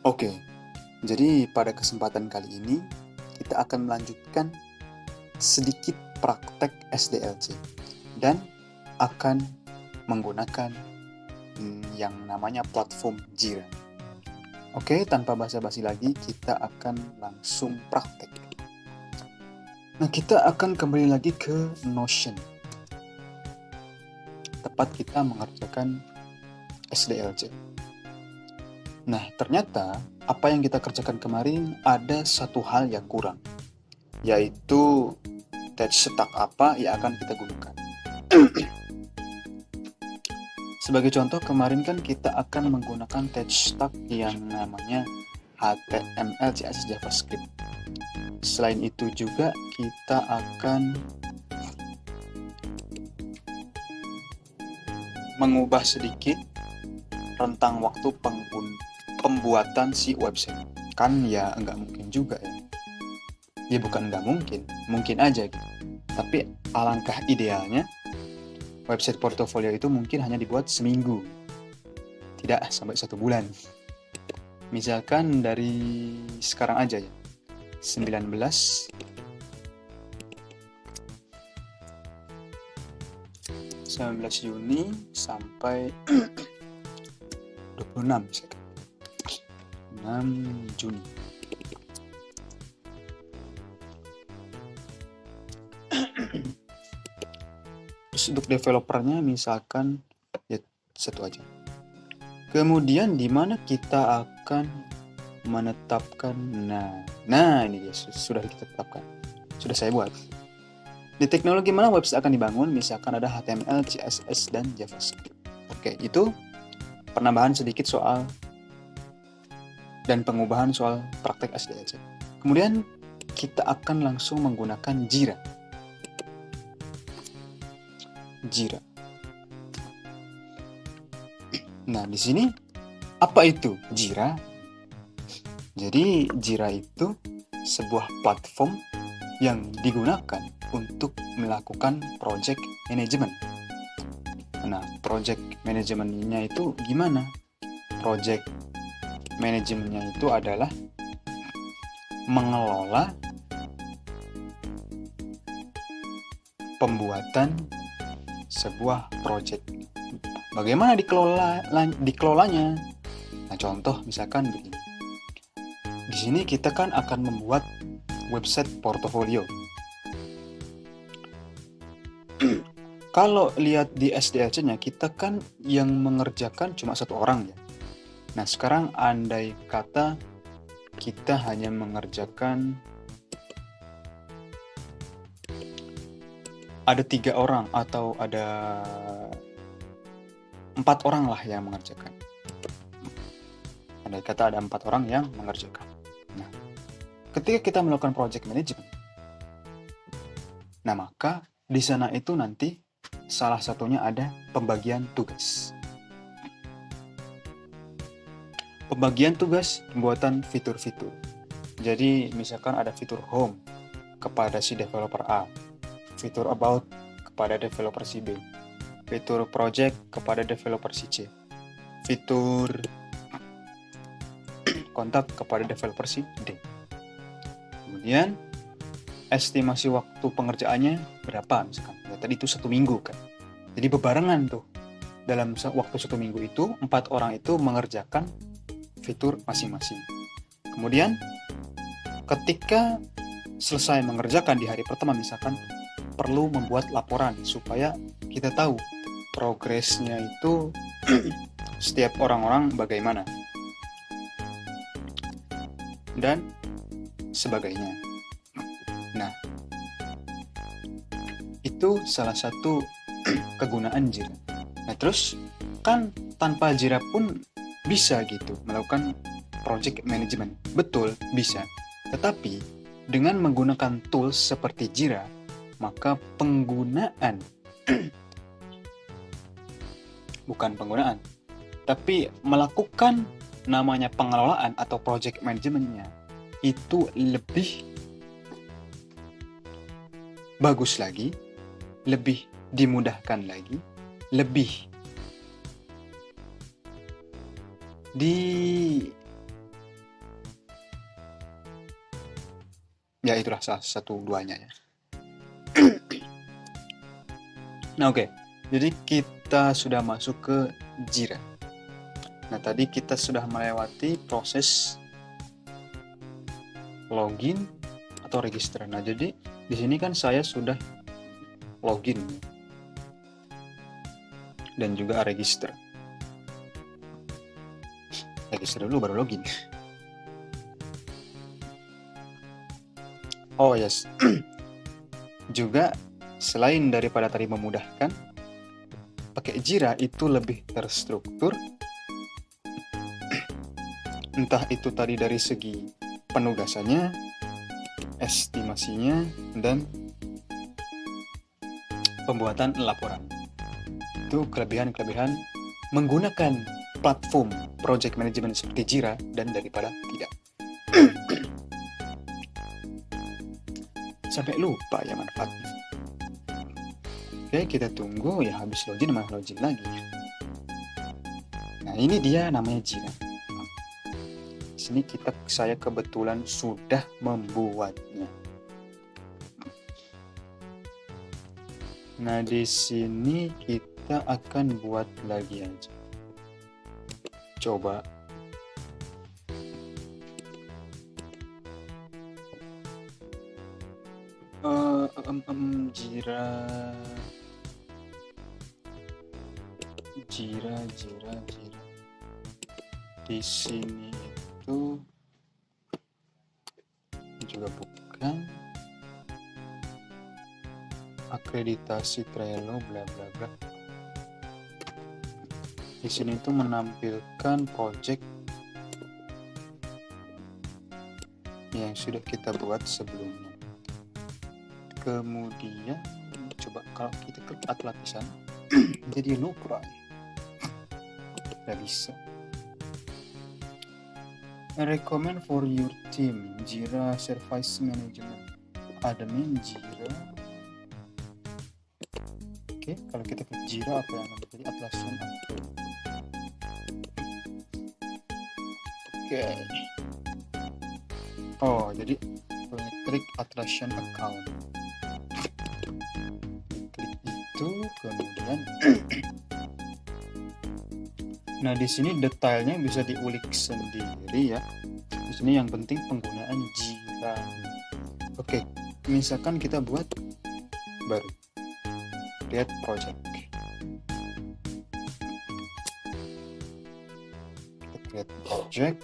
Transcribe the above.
Oke, jadi pada kesempatan kali ini kita akan melanjutkan sedikit praktek SDLC dan akan menggunakan yang namanya platform Jira. Oke, tanpa basa-basi lagi, kita akan langsung praktek. Nah, kita akan kembali lagi ke Notion. Tepat kita mengerjakan SDLC. Nah, ternyata apa yang kita kerjakan kemarin ada satu hal yang kurang, yaitu touch stack apa yang akan kita gunakan. Sebagai contoh, kemarin kan kita akan menggunakan touch stack yang namanya HTML, CSS, JavaScript. Selain itu juga kita akan mengubah sedikit rentang waktu pembuatan si website. Kan ya nggak mungkin juga ya. Ya bukan nggak mungkin, mungkin aja gitu. Tapi alangkah idealnya website portofolio itu mungkin hanya dibuat seminggu, tidak sampai 1 bulan. Misalkan dari sekarang aja ya, 19 Juni sampai 26 misalkan. 6 Juni. Terus untuk developernya misalkan ya satu aja. Kemudian di mana kita akan menetapkan, nah ini dia sudah kita tetapkan, sudah saya buat. Di teknologi mana website akan dibangun, misalkan ada HTML, CSS, dan JavaScript. Oke, itu penambahan sedikit soal dan pengubahan soal praktek SDLC. Kemudian kita akan langsung menggunakan Jira. Nah, di sini apa itu Jira? Jadi Jira itu sebuah platform yang digunakan untuk melakukan project management. Nah, project manajemennya itu gimana? Project manajemennya itu adalah mengelola pembuatan sebuah project. Bagaimana dikelolanya? Nah, contoh misalkan begini. Di sini kita kan akan membuat website portofolio. Kalau lihat di SDLC-nya, kita kan yang mengerjakan cuma satu orang ya. Nah, sekarang andai kata kita hanya mengerjakan ada 3 orang atau ada 4 orang lah yang mengerjakan. Andai kata ada 4 orang yang mengerjakan. Nah, ketika kita melakukan project management, nah maka di sana itu nanti salah satunya ada pembagian tugas. Pembagian tugas pembuatan fitur-fitur. Jadi misalkan ada fitur home kepada si developer A, fitur about kepada developer si B, fitur project kepada developer si C, fitur kontak kepada developer si D. Kemudian estimasi waktu pengerjaannya berapa misalkan. Ya, tadi itu 1 minggu kan. Jadi bebarengan tuh. Dalam waktu 1 minggu itu 4 orang itu mengerjakan fitur masing-masing. Kemudian ketika selesai mengerjakan di hari pertama misalkan perlu membuat laporan supaya kita tahu progresnya itu setiap orang-orang bagaimana dan sebagainya. Nah, itu salah satu kegunaan Jira. Nah, terus kan tanpa Jira pun bisa gitu melakukan project management. Betul, bisa. Tetapi dengan menggunakan tools seperti Jira, maka penggunaan bukan penggunaan, tapi melakukan namanya pengelolaan atau project manajemennya itu lebih bagus lagi, lebih dimudahkan lagi, lebih Ya itulah salah satu duanya ya. Nah oke, jadi kita sudah masuk ke Jira. Nah tadi kita sudah melewati proses login atau register. Nah jadi di sini kan saya sudah login dan juga register. Register dulu baru login. Oh yes. Juga selain daripada tadi memudahkan, pakai Jira itu lebih terstruktur. Entah itu tadi dari segi penugasannya, estimasinya, dan pembuatan laporan. Itu kelebihan-kelebihan menggunakan platform project management seperti Jira dan daripada tidak. Sampai lupa ya manfaatnya. Oke, kita tunggu ya habis login malah login lagi. Nah, ini dia namanya Jira. Di sini saya kebetulan sudah membuatnya. Nah, di sini kita akan buat lagi aja. Coba. Jira. Di sini itu juga bukan akreditasi Trello bla bla bla. Di sini itu menampilkan project yang sudah kita buat sebelumnya. Kemudian coba kalau kita klik lapisan jadi lupa. Nggak bisa. I recommend for your team Jira Service Management Admin Jira. Oke, kalau kita klik Jira apa yang akan terjadi? Atlassian Account. Oke. Oh, jadi klik Atlassian Account. Klik itu, kemudian nah di sini detailnya bisa diulik sendiri ya. Di sini yang penting penggunaan Jira. Oke, misalkan kita buat baru create project. Kita create project.